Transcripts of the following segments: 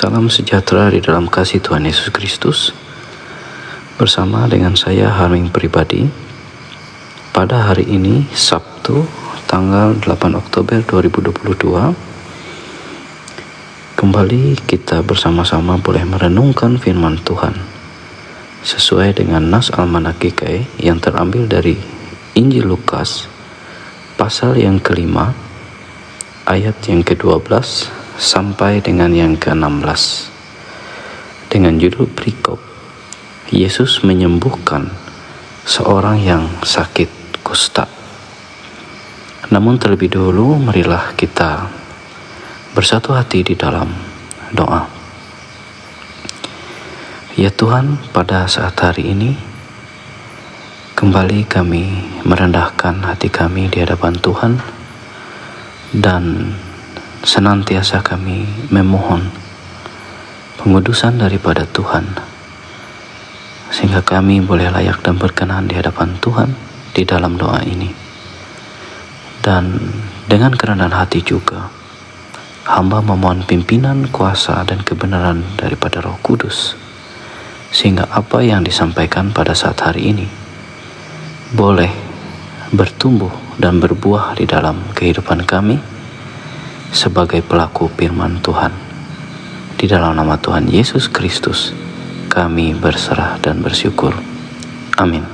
Salam sejahtera di dalam kasih Tuhan Yesus Kristus. Bersama dengan saya Harming Pribadi. Pada hari ini Sabtu tanggal 8 Oktober 2022, kembali kita bersama-sama boleh merenungkan firman Tuhan sesuai dengan Nas Almanak GKI yang terambil dari Injil Lukas pasal yang kelima ayat yang ke-12 sampai dengan yang ke-16 dengan judul perikop Yesus menyembuhkan seorang yang sakit kusta. Namun terlebih dahulu marilah kita bersatu hati di dalam doa. Ya Tuhan, pada saat hari ini kembali kami merendahkan hati kami di hadapan Tuhan dan senantiasa kami memohon pengudusan daripada Tuhan, sehingga kami boleh layak dan berkenan di hadapan Tuhan di dalam doa ini. Dan dengan kerendahan hati juga, hamba memohon pimpinan, kuasa, dan kebenaran daripada Roh Kudus, sehingga apa yang disampaikan pada saat hari ini boleh bertumbuh dan berbuah di dalam kehidupan kami sebagai pelaku firman Tuhan. Di dalam nama Tuhan Yesus Kristus kami berserah dan bersyukur. Amin.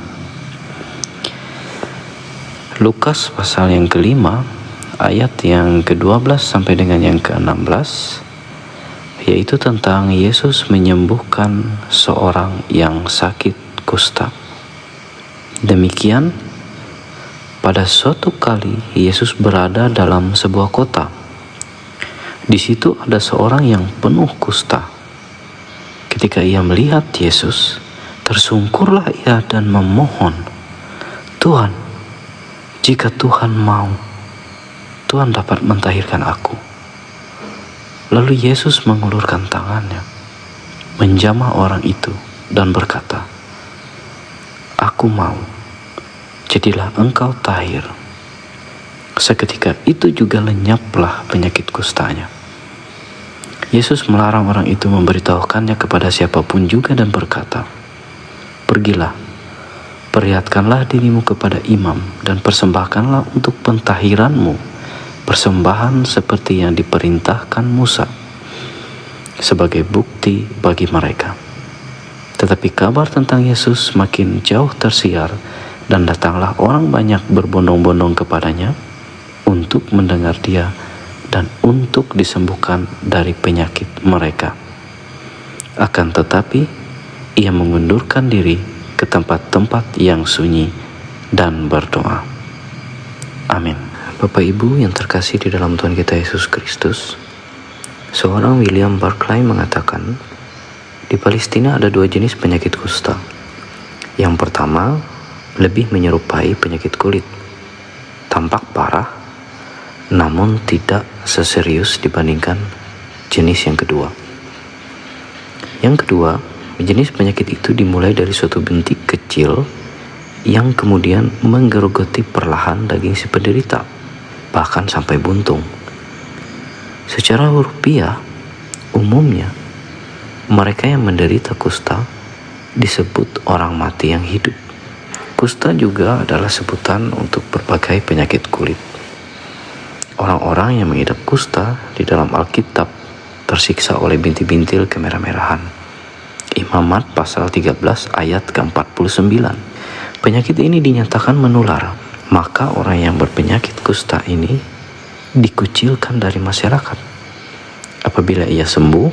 Lukas pasal yang kelima ayat yang ke-12 sampai dengan yang ke-16, yaitu tentang Yesus menyembuhkan seorang yang sakit kusta. Demikian, pada suatu kali Yesus berada dalam sebuah kota. Di situ ada seorang yang penuh kusta. Ketika ia melihat Yesus, tersungkurlah ia dan memohon, "Tuhan, jika Tuhan mau, Tuhan dapat mentahirkan aku." Lalu Yesus mengulurkan tangannya, menjamah orang itu dan berkata, "Aku mau, jadilah engkau tahir." Seketika itu juga lenyaplah penyakit kustanya. Yesus melarang orang itu memberitahukannya kepada siapapun juga dan berkata, "Pergilah, perlihatkanlah dirimu kepada imam dan persembahkanlah untuk pentahiranmu persembahan seperti yang diperintahkan Musa sebagai bukti bagi mereka." Tetapi kabar tentang Yesus makin jauh tersiar dan datanglah orang banyak berbondong-bondong kepadanya untuk mendengar dia dan untuk disembuhkan dari penyakit mereka. Akan tetapi ia mengundurkan diri ke tempat-tempat yang sunyi dan berdoa. Amin. Bapak Ibu yang terkasih di dalam Tuhan kita Yesus Kristus, seorang William Barclay mengatakan, di Palestina ada dua jenis penyakit kusta. Yang pertama lebih menyerupai penyakit kulit, tampak parah namun tidak seserius dibandingkan jenis yang kedua. Yang kedua, jenis penyakit itu dimulai dari suatu bintik kecil yang kemudian menggerogoti perlahan daging si penderita, bahkan sampai buntung. Secara rupiah, umumnya mereka yang menderita kusta disebut orang mati yang hidup. Kusta juga adalah sebutan untuk berbagai penyakit kulit. Orang-orang yang mengidap kusta di dalam Alkitab tersiksa oleh bintil-bintil kemerah-merahan. Imamat pasal 13 ayat ke-49. Penyakit ini dinyatakan menular, maka orang yang berpenyakit kusta ini dikucilkan dari masyarakat. Apabila ia sembuh,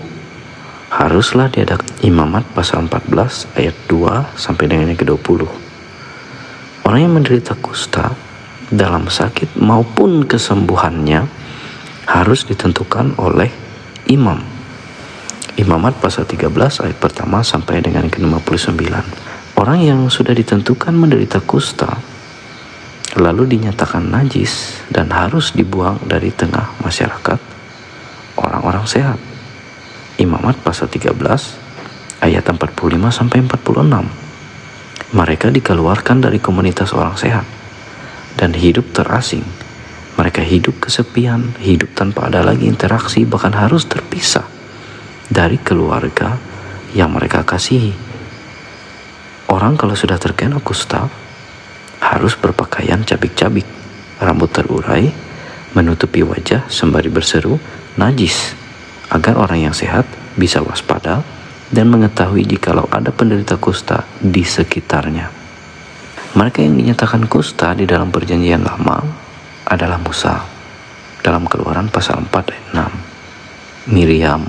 haruslah diadakan. Imamat pasal 14 ayat 2 sampai dengan yang ke-20. Orang yang menderita kusta dalam sakit maupun kesembuhannya harus ditentukan oleh imam. Imamat pasal 13 ayat pertama sampai dengan ke-59. Orang yang sudah ditentukan menderita kusta lalu dinyatakan najis dan harus dibuang dari tengah masyarakat orang-orang sehat. Imamat pasal 13 ayat 45 sampai 46. Mereka dikeluarkan dari komunitas orang sehat dan hidup terasing. Mereka hidup kesepian, hidup tanpa ada lagi interaksi, bahkan harus terpisah. dari keluarga yang mereka kasihi. Orang kalau sudah terkena kusta harus berpakaian cabik-cabik, rambut terurai, menutupi wajah sembari berseru najis, agar orang yang sehat bisa waspada dan mengetahui jikalau ada penderita kusta di sekitarnya. Mereka yang dinyatakan kusta di dalam perjanjian lama adalah Musa dalam Keluaran pasal 4 ayat 6, Miriam,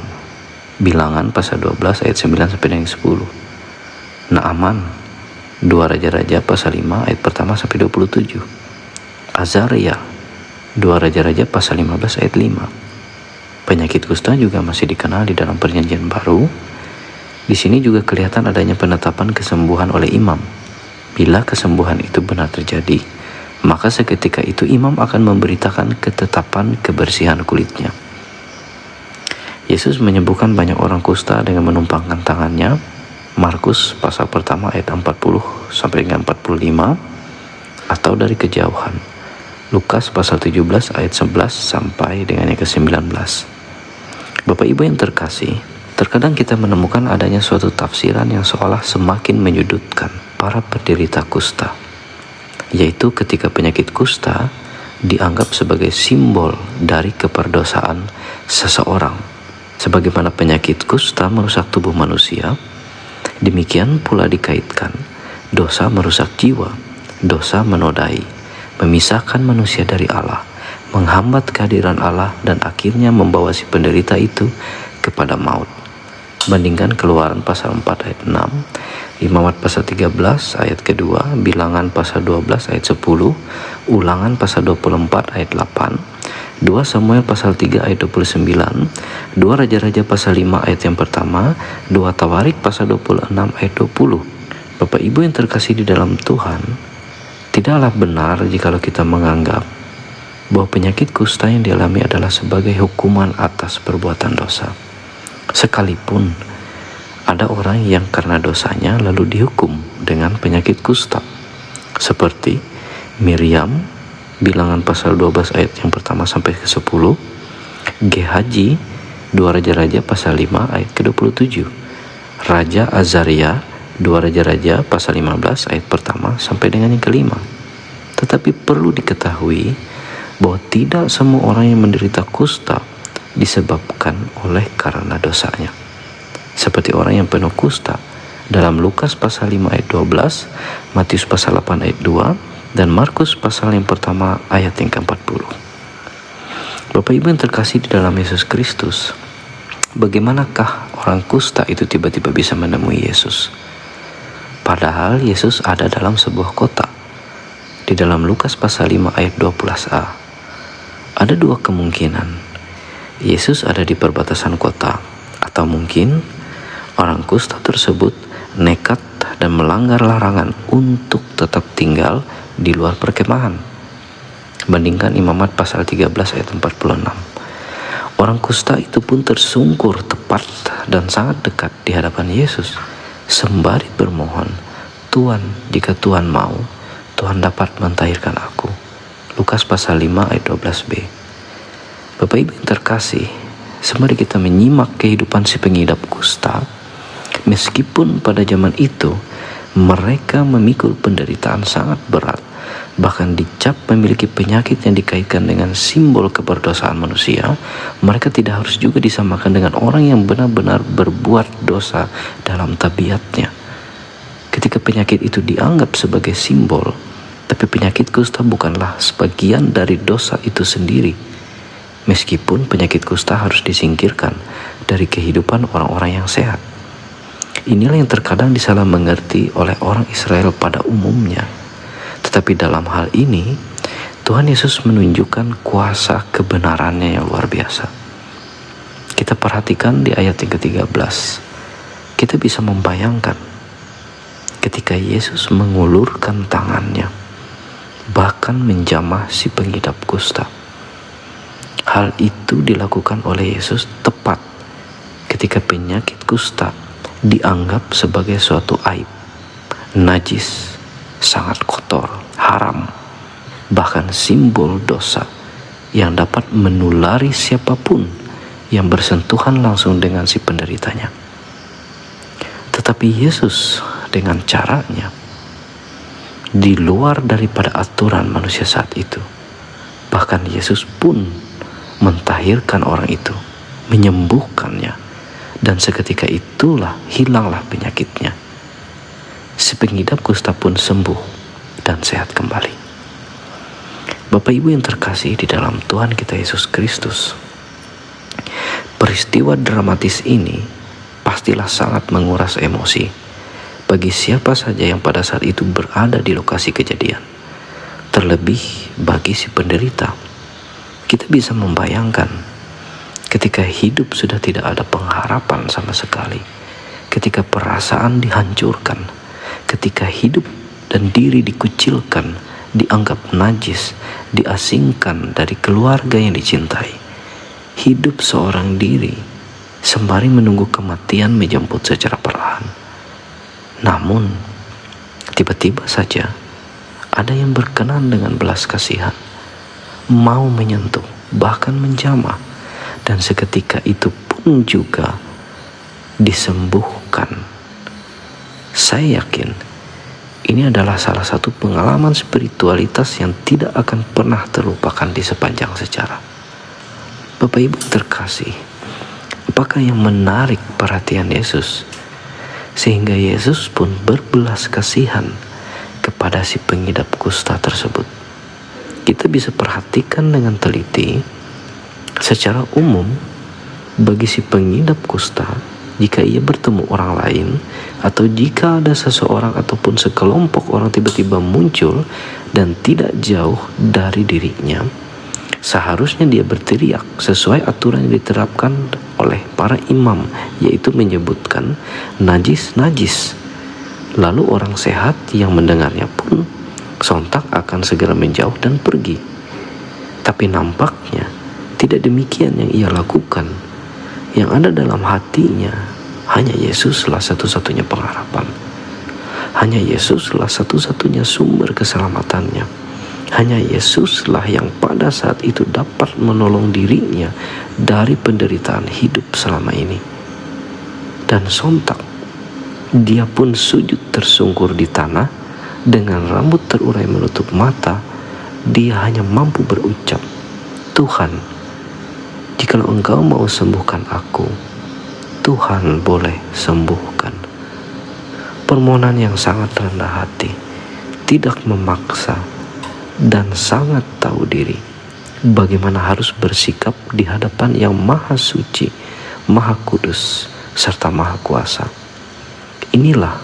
Bilangan pasal 12 ayat 9 sampai dengan 10, Naaman, 2 Raja-Raja pasal 5 ayat pertama sampai 27, Azaria, 2 Raja-Raja pasal 15 ayat 5. Penyakit kusta juga masih dikenal di dalam perjanjian baru. Di sini juga kelihatan adanya penetapan kesembuhan oleh imam. Bila kesembuhan itu benar terjadi, maka seketika itu imam akan memberitakan ketetapan kebersihan kulitnya. Yesus menyembuhkan banyak orang kusta dengan menumpangkan tangannya. Markus pasal pertama ayat 40 sampai dengan 45, atau dari kejauhan. Lukas pasal 17 ayat 11 sampai dengan yang ke-19. Bapak Ibu yang terkasih, terkadang kita menemukan adanya suatu tafsiran yang seolah semakin menyudutkan para penderita kusta, yaitu ketika penyakit kusta dianggap sebagai simbol dari keperdosaan seseorang. Sebagaimana penyakit kusta merusak tubuh manusia, demikian pula dikaitkan dosa merusak jiwa, dosa menodai, memisahkan manusia dari Allah, menghambat kehadiran Allah, dan akhirnya membawa si penderita itu kepada maut. Bandingkan Keluaran pasal 4 ayat 6, Imamat pasal 13 ayat kedua, Bilangan pasal 12 ayat 10, Ulangan pasal 24 ayat 8, 2 Samuel pasal 3 ayat 29, 2 Raja-Raja pasal 5 ayat yang pertama, 2 Tawarik pasal 26 ayat 20. Bapak Ibu yang terkasih di dalam Tuhan, tidaklah benar jikalau kita menganggap bahwa penyakit kusta yang dialami adalah sebagai hukuman atas perbuatan dosa. Sekalipun ada orang yang karena dosanya lalu dihukum dengan penyakit kusta, seperti Miriam, Bilangan pasal 12 ayat yang pertama sampai ke-10, Gehazi, 2 Raja-Raja pasal 5 ayat ke-27, Raja Azaria, 2 Raja-Raja pasal 15 ayat pertama sampai dengan yang kelima. Tetapi perlu diketahui bahwa tidak semua orang yang menderita kusta disebabkan oleh karena dosanya. Seperti orang yang penuh kusta dalam Lukas pasal 5 ayat 12, Matius pasal 8 ayat 2, dan Markus pasal yang pertama ayat yang ke-40. Bapak Ibu yang terkasih di dalam Yesus Kristus, bagaimanakah orang kusta itu tiba-tiba bisa menemui Yesus? Padahal Yesus ada dalam sebuah kota. Di dalam Lukas pasal 5 ayat 12a, ada dua kemungkinan. Yesus ada di perbatasan kota, atau mungkin orang kusta tersebut nekat dan melanggar larangan untuk tetap tinggal di luar perkemahan. Bandingkan Imamat pasal 13 ayat 46. Orang kusta itu pun tersungkur tepat dan sangat dekat di hadapan Yesus, sembari bermohon, "Tuhan, jika Tuhan mau, Tuhan dapat mentahirkan aku." Lukas pasal 5 ayat 12b. Bapak Ibu yang terkasih, sembari kita menyimak kehidupan si pengidap kusta, meskipun pada zaman itu mereka memikul penderitaan sangat berat, bahkan dicap memiliki penyakit yang dikaitkan dengan simbol keberdosaan manusia, mereka tidak harus juga disamakan dengan orang yang benar-benar berbuat dosa dalam tabiatnya. Ketika penyakit itu dianggap sebagai simbol, tapi penyakit kusta bukanlah sebagian dari dosa itu sendiri. Meskipun penyakit kusta harus disingkirkan dari kehidupan orang-orang yang sehat. Inilah yang terkadang disalah mengerti oleh orang Israel pada umumnya. Tetapi dalam hal ini, Tuhan Yesus menunjukkan kuasa kebenarannya yang luar biasa. Kita perhatikan di ayat yang ke-13. Kita bisa membayangkan ketika Yesus mengulurkan tangannya, bahkan menjamah si pengidap kusta. Hal itu dilakukan oleh Yesus tepat ketika penyakit kusta dianggap sebagai suatu aib, najis, sangat kotor, haram, bahkan simbol dosa yang dapat menulari siapapun yang bersentuhan langsung dengan si penderitanya. Tetapi Yesus dengan caranya di luar daripada aturan manusia saat itu. Bahkan Yesus pun mentahirkan orang itu, menyembuhkannya, dan seketika itulah hilanglah penyakitnya. Si pengidap kusta pun sembuh dan sehat kembali. Bapak Ibu yang terkasih di dalam Tuhan kita Yesus Kristus, peristiwa dramatis ini pastilah sangat menguras emosi bagi siapa saja yang pada saat itu berada di lokasi kejadian. Terlebih bagi si penderita. Kita bisa membayangkan ketika hidup sudah tidak ada pengharapan sama sekali, ketika perasaan dihancurkan, ketika hidup dan diri dikucilkan, dianggap najis, diasingkan dari keluarga yang dicintai. Hidup seorang diri sembari menunggu kematian menjemput secara perlahan. Namun tiba-tiba saja ada yang berkenan dengan belas kasihan, mau menyentuh, bahkan menjamah, dan seketika itu pun juga disembuhkan. Saya yakin ini adalah salah satu pengalaman spiritualitas yang tidak akan pernah terlupakan di sepanjang sejarah. Bapak Ibu terkasih, apakah yang menarik perhatian Yesus sehingga Yesus pun berbelas kasihan kepada si pengidap kusta tersebut? Kita bisa perhatikan dengan teliti, secara umum bagi si pengidap kusta, jika ia bertemu orang lain atau jika ada seseorang ataupun sekelompok orang tiba-tiba muncul dan tidak jauh dari dirinya, seharusnya dia berteriak sesuai aturan yang diterapkan oleh para imam, yaitu menyebutkan najis, najis. Lalu orang sehat yang mendengarnya pun sontak akan segera menjauh dan pergi. Tapi nampaknya tidak demikian yang ia lakukan. Yang ada dalam hatinya hanya Yesuslah satu-satunya pengharapan. Hanya Yesuslah satu-satunya sumber keselamatannya. Hanya Yesuslah yang pada saat itu dapat menolong dirinya dari penderitaan hidup selama ini. Dan sontak dia pun sujud tersungkur di tanah dengan rambut terurai menutup mata. Dia hanya mampu berucap, "Tuhan, jikalau Engkau mau sembuhkan aku, Tuhan boleh sembuhkan." Permohonan yang sangat rendah hati, tidak memaksa, dan sangat tahu diri bagaimana harus bersikap di hadapan yang maha suci, maha kudus, serta maha kuasa. Inilah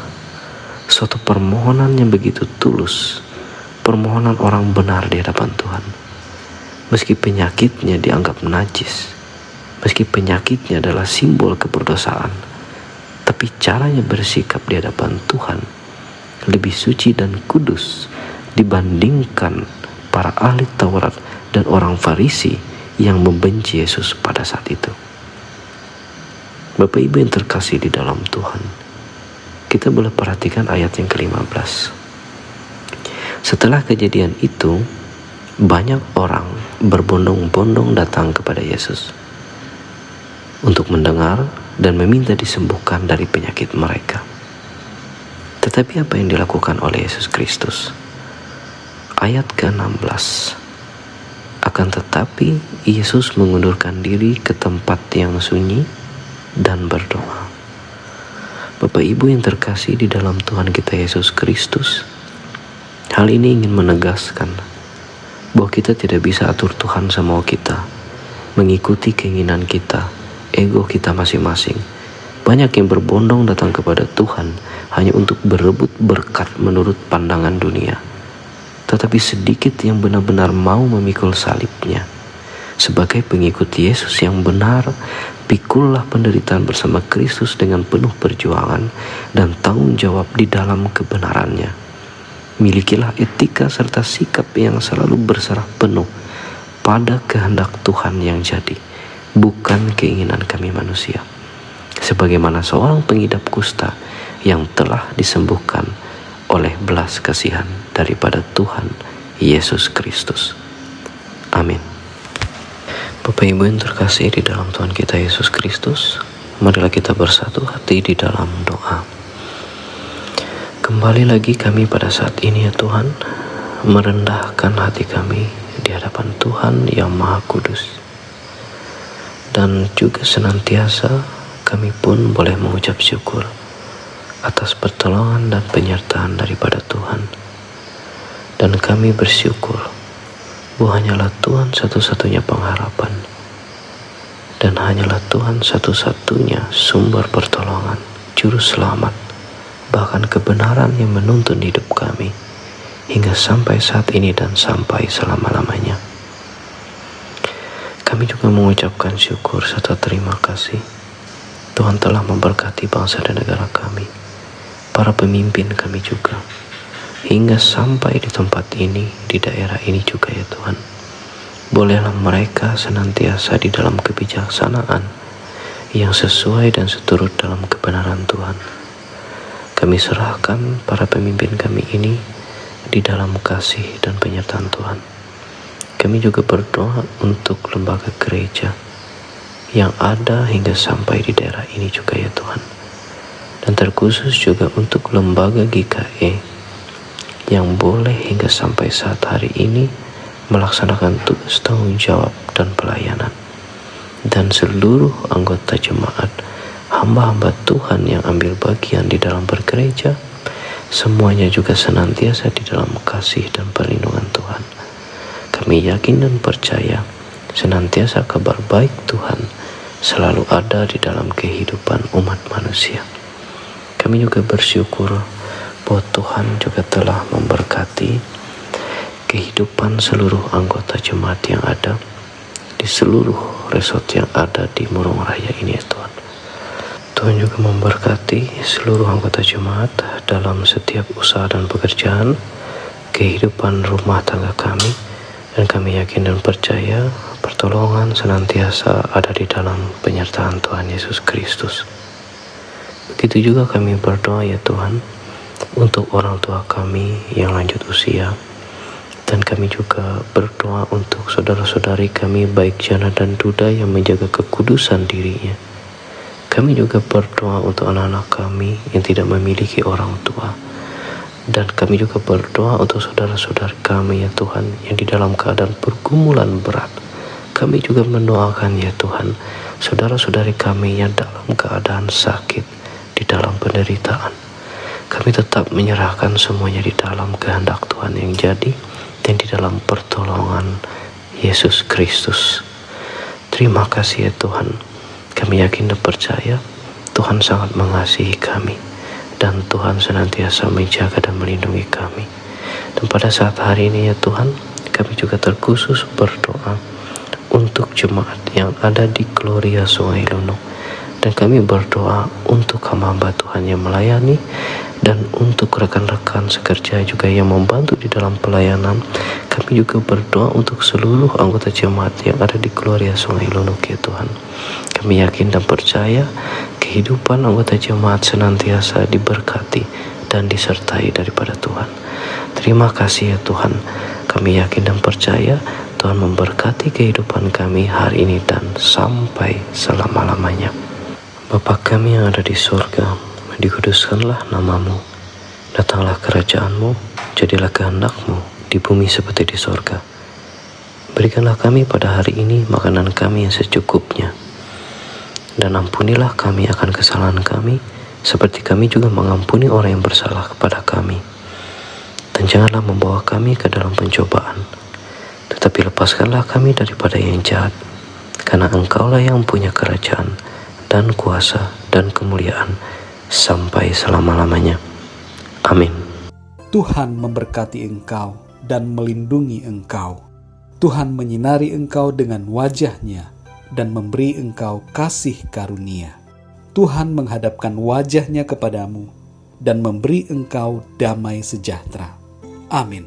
suatu permohonan yang begitu tulus, permohonan orang benar di hadapan Tuhan. Meski penyakitnya dianggap najis, meski penyakitnya adalah simbol keberdosaan, tapi caranya bersikap di hadapan Tuhan lebih suci dan kudus dibandingkan para ahli Taurat dan orang Farisi yang membenci Yesus pada saat itu. Bapak Ibu yang terkasih di dalam Tuhan, kita boleh perhatikan ayat yang ke-15. Setelah kejadian itu, banyak orang berbondong-bondong datang kepada Yesus untuk mendengar dan meminta disembuhkan dari penyakit mereka. Tetapi apa yang dilakukan oleh Yesus Kristus? Ayat ke-16. Akan tetapi Yesus mengundurkan diri ke tempat yang sunyi dan berdoa. Bapak Ibu yang terkasih di dalam Tuhan kita Yesus Kristus, hal ini ingin menegaskan bahwa kita tidak bisa atur Tuhan semau kita, mengikuti keinginan kita, ego kita masing-masing. Banyak yang berbondong datang kepada Tuhan hanya untuk berebut berkat menurut pandangan dunia. Tetapi sedikit yang benar-benar mau memikul salibnya. Sebagai pengikut Yesus yang benar, pikullah penderitaan bersama Kristus dengan penuh perjuangan dan tanggung jawab di dalam kebenarannya. Milikilah etika serta sikap yang selalu berserah penuh pada kehendak Tuhan yang jadi, bukan keinginan kami manusia. Sebagaimana seorang pengidap kusta yang telah disembuhkan oleh belas kasihan daripada Tuhan Yesus Kristus. Amin. Bapak Ibu yang terkasih di dalam Tuhan kita Yesus Kristus, marilah kita bersatu hati di dalam doa. Kembali lagi kami pada saat ini ya Tuhan, merendahkan hati kami di hadapan Tuhan yang Maha Kudus. Dan juga senantiasa kami pun boleh mengucap syukur atas pertolongan dan penyertaan daripada Tuhan. Dan kami bersyukur bahwa hanyalah Tuhan satu-satunya pengharapan, dan hanyalah Tuhan satu-satunya sumber pertolongan, juru selamat, bahkan kebenaran yang menuntun hidup kami hingga sampai saat ini dan sampai selama-lamanya. Kami juga mengucapkan syukur serta terima kasih Tuhan telah memberkati bangsa dan negara kami, para pemimpin kami juga, hingga sampai di tempat ini, di daerah ini juga ya Tuhan. Bolehlah mereka senantiasa di dalam kebijaksanaan yang sesuai dan seturut dalam kebenaran Tuhan. Kami serahkan para pemimpin kami ini di dalam kasih dan penyertaan Tuhan. Kami juga berdoa untuk lembaga gereja yang ada hingga sampai di daerah ini juga ya Tuhan. Dan terkhusus juga untuk lembaga GKE yang boleh hingga sampai saat hari ini melaksanakan tugas tanggung jawab dan pelayanan. Dan seluruh anggota jemaat, hamba-hamba Tuhan yang ambil bagian di dalam bergereja, semuanya juga senantiasa di dalam kasih dan perlindungan Tuhan. Kami yakin dan percaya senantiasa kabar baik Tuhan selalu ada di dalam kehidupan umat manusia. Kami juga bersyukur bahwa Tuhan juga telah memberkati kehidupan seluruh anggota jemaat yang ada di seluruh resort yang ada di Murung Raya ini ya Tuhan. Tuhan juga memberkati seluruh anggota jemaat dalam setiap usaha dan pekerjaan, kehidupan rumah tangga kami, dan kami yakin dan percaya pertolongan senantiasa ada di dalam penyertaan Tuhan Yesus Kristus. Begitu juga kami berdoa ya Tuhan untuk orang tua kami yang lanjut usia, dan kami juga berdoa untuk saudara-saudari kami baik jana dan duda yang menjaga kekudusan dirinya. Kami juga berdoa untuk anak-anak kami yang tidak memiliki orang tua, dan kami juga berdoa untuk saudara-saudari kami ya Tuhan yang di dalam keadaan pergumulan berat. Kami juga mendoakan ya Tuhan saudara-saudari kami yang dalam keadaan sakit, di dalam penderitaan. Kami tetap menyerahkan semuanya di dalam kehendak Tuhan yang jadi dan di dalam pertolongan Yesus Kristus. Terima kasih ya Tuhan. Kami yakin dan percaya Tuhan sangat mengasihi kami, dan Tuhan senantiasa menjaga dan melindungi kami. Dan pada saat hari ini ya Tuhan, kami juga terkhusus berdoa untuk jemaat yang ada di Gloria Sungai Lunung. Dan kami berdoa untuk hamba-hamba Tuhan yang melayani, dan untuk rekan-rekan sekerja juga yang membantu di dalam pelayanan. Kami juga berdoa untuk seluruh anggota jemaat yang ada di Gloria Sungai Lunung ya Tuhan. Kami yakin dan percaya kehidupan anggota jemaat senantiasa diberkati dan disertai daripada Tuhan. Terima kasih ya Tuhan. Kami yakin dan percaya Tuhan memberkati kehidupan kami hari ini dan sampai selama-lamanya. Bapa kami yang ada di surga, dikuduskanlah namamu, datanglah kerajaanmu, jadilah kehendakmu di bumi seperti di surga. Berikanlah kami pada hari ini makanan kami yang secukupnya, dan ampunilah kami akan kesalahan kami, seperti kami juga mengampuni orang yang bersalah kepada kami. Dan janganlah membawa kami ke dalam pencobaan, tetapi lepaskanlah kami daripada yang jahat, karena Engkaulah yang punya kerajaan dan kuasa dan kemuliaan sampai selama-lamanya. Amin. Tuhan memberkati engkau dan melindungi engkau. Tuhan menyinari engkau dengan wajah-Nya dan memberi engkau kasih karunia. Tuhan menghadapkan wajah-Nya kepadamu dan memberi engkau damai sejahtera. Amin.